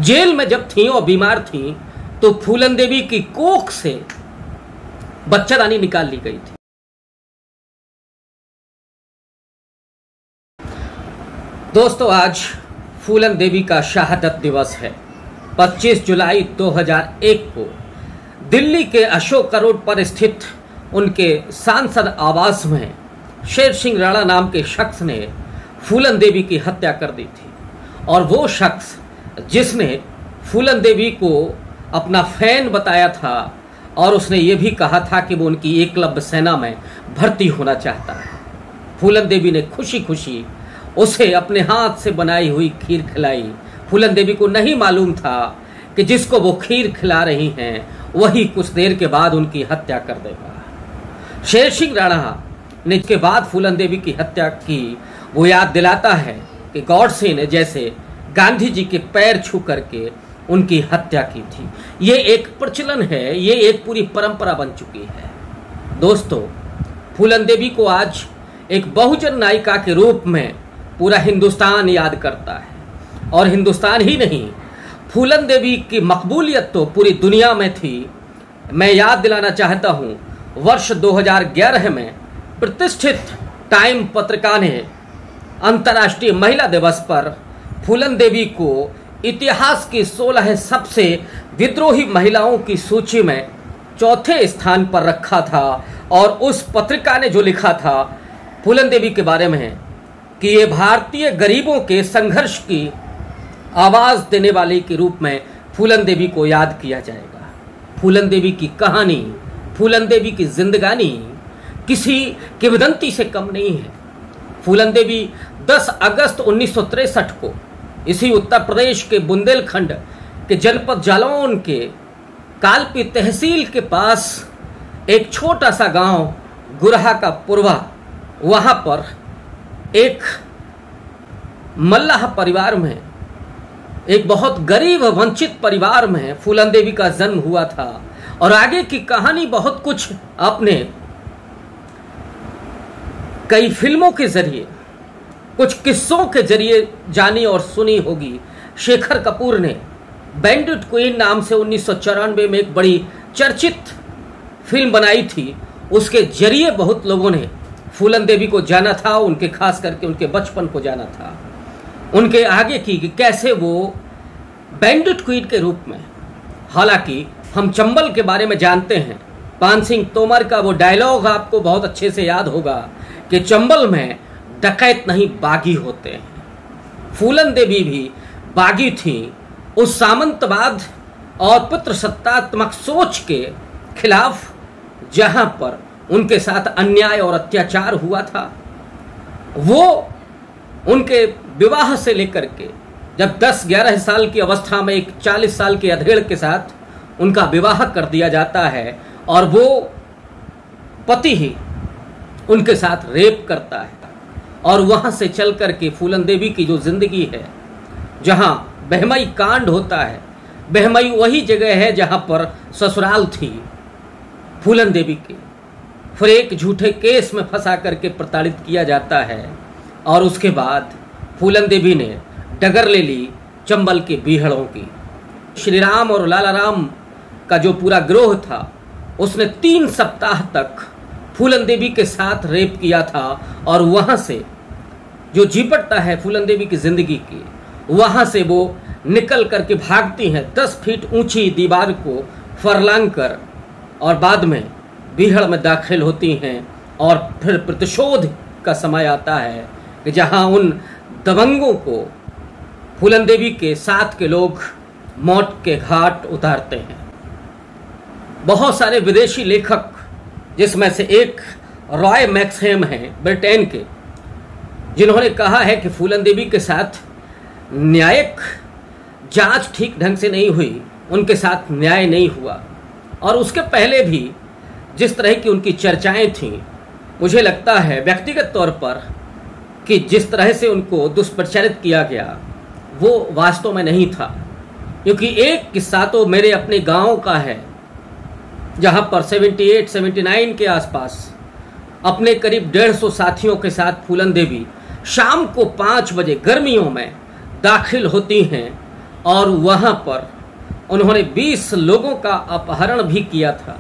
Jail में जब थी और बीमार थी तो फूलन देवी की कोख से बच्चादानी निकाल ली गई थी। दोस्तों, आज फूलन देवी का शहादत दिवस है। 25 जुलाई 2001 को दिल्ली के अशोक करोड़ पर स्थित उनके सांसद आवास में शेर सिंह राणा नाम के शख्स ने फूलन देवी की हत्या कर दी थी। और वो शख्स जिसने फूलन देवी को अपना फैन बताया था और उसने ये भी कहा था कि वो उनकी एकलव्य सेना में भर्ती होना चाहता है। फूलन देवी ने खुशी खुशी उसे अपने हाथ से बनाई हुई खीर खिलाई। फूलन देवी को नहीं मालूम था कि जिसको वो खीर खिला रही हैं वही कुछ देर के बाद उनकी हत्या कर देगा। शेर सिंह राणा ने इसके बाद फूलन देवी की हत्या की वो याद दिलाता है कि गॉडसे ने जैसे गांधी जी के पैर छू करके उनकी हत्या की थी। ये एक प्रचलन है, ये एक पूरी परंपरा बन चुकी है। दोस्तों, फूलन देवी को आज एक बहुजन नायिका के रूप में पूरा हिंदुस्तान याद करता है। और हिंदुस्तान ही नहीं, फूलन देवी की मकबूलियत तो पूरी दुनिया में थी। मैं याद दिलाना चाहता हूँ, वर्ष 2011 में प्रतिष्ठित टाइम पत्रिका ने अंतर्राष्ट्रीय महिला दिवस पर फूलन देवी को इतिहास की 16 सबसे विद्रोही महिलाओं की सूची में चौथे स्थान पर रखा था। और उस पत्रिका ने जो लिखा था फूलन देवी के बारे में कि ये भारतीय गरीबों के संघर्ष की आवाज देने वाले के रूप में फूलन देवी को याद किया जाएगा। फूलन देवी की कहानी, फूलन देवी की जिंदगानी किसी किंवदंती से कम नहीं है। फूलन देवी 10 अगस्त 1963 को इसी उत्तर प्रदेश के बुंदेलखंड के जनपद जालौन के कालपी तहसील के पास एक छोटा सा गांव गुरहा का पुरवा, वहां पर एक मल्लाह परिवार में, एक बहुत गरीब वंचित परिवार में फूलन देवी का जन्म हुआ था। और आगे की कहानी बहुत कुछ आपने कई फिल्मों के जरिए, कुछ किस्सों के जरिए जानी और सुनी होगी। शेखर कपूर ने बैंडिट क्वीन नाम से 1994 में एक बड़ी चर्चित फिल्म बनाई थी। उसके जरिए बहुत लोगों ने फूलन देवी को जाना था, उनके खास करके उनके बचपन को जाना था, उनके आगे की कि कैसे वो बैंडिट क्वीन के रूप में। हालांकि हम चंबल के बारे में जानते हैं, पान सिंह तोमर का वो डायलॉग आपको बहुत अच्छे से याद होगा कि चंबल में डकैत नहीं बागी होते हैं। फूलन देवी भी बागी थी, उस सामंतवाद और पितृसत्तात्मक सोच के खिलाफ जहां पर उनके साथ अन्याय और अत्याचार हुआ था। वो उनके विवाह से लेकर के जब 10-11 साल की अवस्था में एक 40 साल के अधेड़ के साथ उनका विवाह कर दिया जाता है और वो पति ही उनके साथ रेप करता है। और वहां से चल करके फूलन देवी की जो जिंदगी है, जहां बहमई कांड होता है, बहमई वही जगह है जहां पर ससुराल थी फूलन देवी की। फिर एक झूठे केस में फंसा करके प्रताड़ित किया जाता है और उसके बाद फूलन देवी ने डगर ले ली चंबल के बीहड़ों की। श्री राम और लाला राम का जो पूरा गिरोह था उसने 3 सप्ताह तक फूलन देवी के साथ रेप किया था। और वहां से जो झिपटता है फूलन देवी की जिंदगी की, वहां से वो निकल करके भागती हैं 10 फीट ऊंची दीवार को फरलांग कर और बाद में बीहड़ में दाखिल होती हैं। और फिर प्रतिशोध का समय आता है कि जहां उन दबंगों को फूलन देवी के साथ के लोग मौत के घाट उतारते हैं। बहुत सारे विदेशी लेखक, जिसमें से एक रॉय मैक्सहेम हैं ब्रिटेन के, जिन्होंने कहा है कि फूलन देवी के साथ न्यायिक जांच ठीक ढंग से नहीं हुई, उनके साथ न्याय नहीं हुआ। और उसके पहले भी जिस तरह की उनकी चर्चाएं थीं, मुझे लगता है व्यक्तिगत तौर पर कि जिस तरह से उनको दुष्प्रचारित किया गया वो वास्तव में नहीं था। क्योंकि एक किस्सा तो मेरे अपने गांव का है, जहां पर 78-79 के आसपास अपने करीब 150 साथियों के साथ फूलन देवी शाम को 5 बजे गर्मियों में दाखिल होती हैं और वहां पर उन्होंने 20 लोगों का अपहरण भी किया था।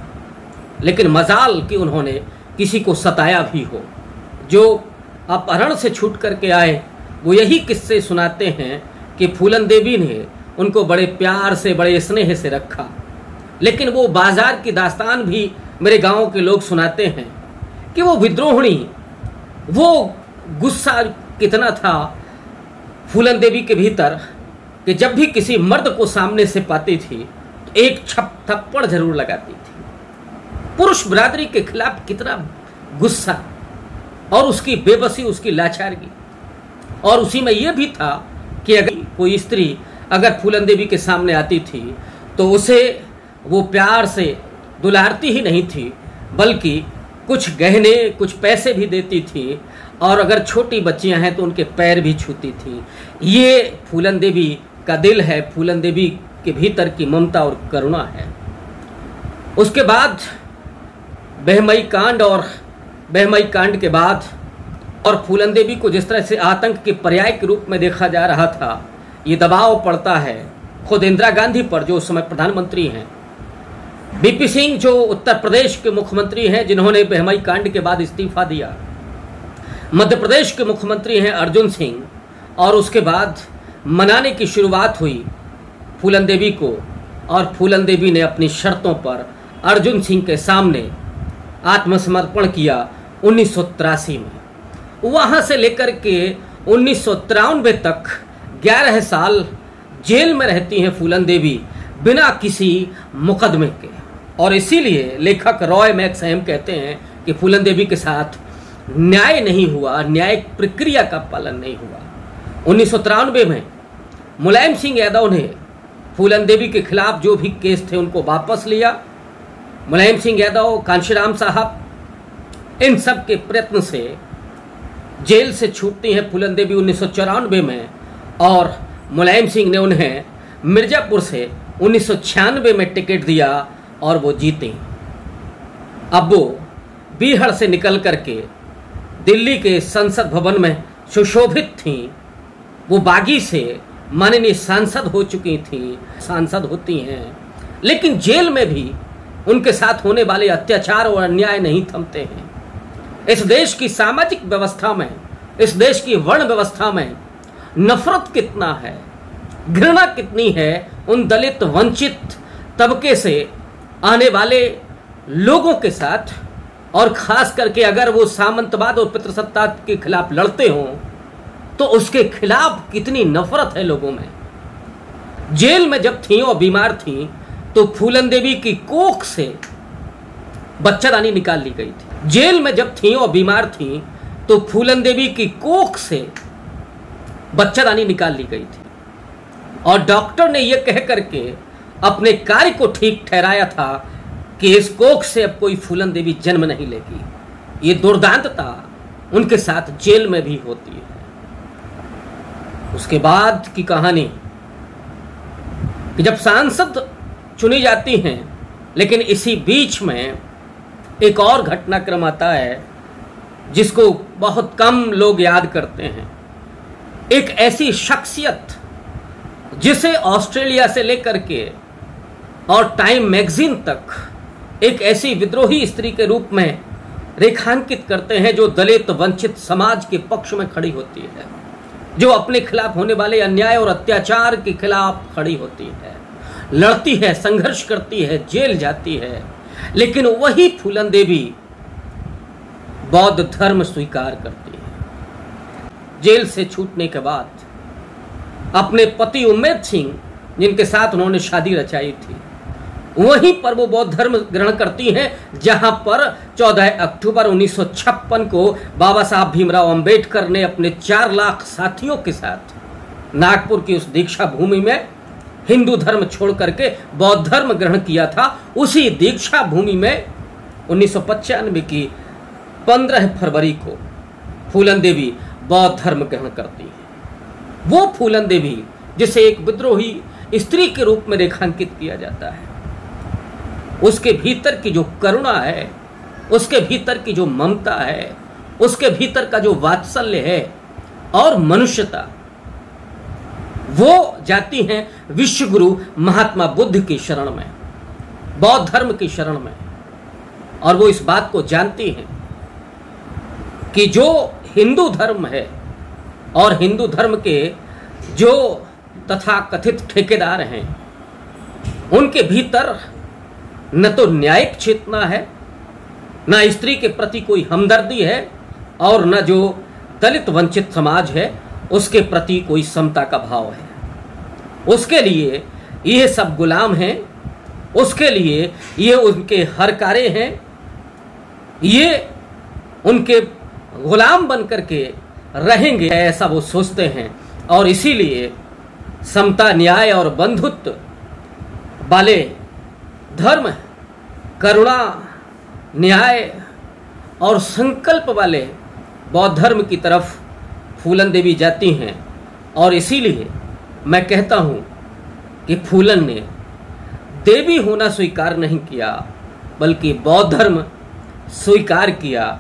लेकिन मजाल कि उन्होंने किसी को सताया भी हो। जो अपहरण से छूट करके आए वो यही किस्से सुनाते हैं कि फूलन देवी ने उनको बड़े प्यार से, बड़े स्नेह से रखा। लेकिन वो बाजार की दास्तान भी मेरे गांव के लोग सुनाते हैं कि वो विद्रोहिणी, वो गुस्सा कितना था फूलन देवी के भीतर कि जब भी किसी मर्द को सामने से पाती थी तो एक थप्पड़ जरूर लगाती थी। पुरुष बिरादरी के खिलाफ कितना गुस्सा और उसकी बेबसी, उसकी लाचारगी। और उसी में यह भी था कि अगर कोई स्त्री अगर फूलन देवी के सामने आती थी तो उसे वो प्यार से दुलारती ही नहीं थी, बल्कि कुछ गहने, कुछ पैसे भी देती थी। और अगर छोटी बच्चियां हैं तो उनके पैर भी छूती थी। ये फूलन देवी का दिल है, फूलन देवी के भीतर की ममता और करुणा है। उसके बाद बहमई कांड, और बहमई कांड के बाद और फूलन देवी को जिस तरह से आतंक के पर्याय के रूप में देखा जा रहा था, ये दबाव पड़ता है खुद इंदिरा गांधी पर जो उस समय प्रधानमंत्री हैं, बीपी सिंह जो उत्तर प्रदेश के मुख्यमंत्री हैं जिन्होंने बहमई कांड के बाद इस्तीफा दिया, मध्य प्रदेश के मुख्यमंत्री हैं अर्जुन सिंह, और उसके बाद मनाने की शुरुआत हुई फूलन देवी को। और फूलन देवी ने अपनी शर्तों पर अर्जुन सिंह के सामने आत्मसमर्पण किया 1983 में। वहाँ से लेकर के 1993 तक 11 साल जेल में रहती हैं फूलन देवी बिना किसी मुकदमे के। और इसीलिए लेखक रॉय मैक्सहम कहते हैं कि फूलन देवी के साथ न्याय नहीं हुआ, न्यायिक प्रक्रिया का पालन नहीं हुआ। 1993 में मुलायम सिंह यादव ने फूलन देवी के खिलाफ जो भी केस थे उनको वापस लिया। मुलायम सिंह यादव, कांशीराम साहब, इन सब के प्रयत्न से जेल से छूटती हैं फूलन देवी 1994 में। और मुलायम सिंह ने उन्हें मिर्जापुर से 1996 में टिकट दिया और वो जीते। अब वो बीहड़ से निकल करके दिल्ली के संसद भवन में सुशोभित थीं। वो बागी से माननीय सांसद हो चुकी थीं, सांसद होती हैं। लेकिन जेल में भी उनके साथ होने वाले अत्याचार और अन्याय नहीं थमते हैं। इस देश की सामाजिक व्यवस्था में, इस देश की वर्ण व्यवस्था में नफरत कितना है, घृणा कितनी है उन दलित वंचित तबके से आने वाले लोगों के साथ। और खास करके अगर वो सामंतवाद और पितृसत्ता के खिलाफ लड़ते हों तो उसके खिलाफ कितनी नफरत है लोगों में। जेल में जब थी और बीमार थी तो फूलन देवी की कोख से बच्चादानी निकाल ली गई थी। जेल में जब थी और बीमार थी तो फूलन देवी की कोख से बच्चादानी निकाल ली गई थी। और डॉक्टर ने यह कह करके अपने कार्य को ठीक ठहराया था कि इस कोख से अब कोई फूलन देवी जन्म नहीं लेगी। ये दुर्दांतता उनके साथ जेल में भी होती है। उसके बाद की कहानी कि जब सांसद चुनी जाती हैं, लेकिन इसी बीच में एक और घटनाक्रम आता है जिसको बहुत कम लोग याद करते हैं। एक ऐसी शख्सियत जिसे ऑस्ट्रेलिया से लेकर के और टाइम मैगजीन तक एक ऐसी विद्रोही स्त्री के रूप में रेखांकित करते हैं जो दलित वंचित समाज के पक्ष में खड़ी होती है, जो अपने खिलाफ होने वाले अन्याय और अत्याचार के खिलाफ खड़ी होती है, लड़ती है, संघर्ष करती है, जेल जाती है। लेकिन वही फूलन देवी बौद्ध धर्म स्वीकार करती है। जेल से छूटने के बाद अपने पति उम्मेद सिंह, जिनके साथ उन्होंने शादी रचाई थी, वहीं पर वो बौद्ध धर्म ग्रहण करती हैं, जहां पर 14 अक्टूबर 1956 को बाबा साहब भीमराव अंबेडकर ने अपने 4 लाख साथियों के साथ नागपुर की उस दीक्षा भूमि में हिंदू धर्म छोड़ करके बौद्ध धर्म ग्रहण किया था। उसी दीक्षा भूमि में 1995 की 15 फरवरी को फूलन देवी बौद्ध धर्म ग्रहण करती है। वो फूलन देवी जिसे एक विद्रोही स्त्री के रूप में रेखांकित किया जाता है, उसके भीतर की जो करुणा है, उसके भीतर की जो ममता है, उसके भीतर का जो वात्सल्य है और मनुष्यता, वो जाती हैं विश्वगुरु महात्मा बुद्ध की शरण में, बौद्ध धर्म की शरण में। और वो इस बात को जानती हैं कि जो हिंदू धर्म है और हिंदू धर्म के जो तथाकथित ठेकेदार हैं, उनके भीतर न तो न्यायिक चेतना है, न स्त्री के प्रति कोई हमदर्दी है, और न जो दलित वंचित समाज है उसके प्रति कोई समता का भाव है। उसके लिए ये सब गुलाम हैं, उसके लिए ये उनके हरकारे हैं, ये उनके गुलाम बन करके रहेंगे, ऐसा वो सोचते हैं। और इसीलिए समता, न्याय और बंधुत्व वाले धर्म, करुणा, न्याय और संकल्प वाले बौद्ध धर्म की तरफ फूलन देवी जाती हैं। और इसीलिए मैं कहता हूँ कि फूलन ने देवी होना स्वीकार नहीं किया, बल्कि बौद्ध धर्म स्वीकार किया।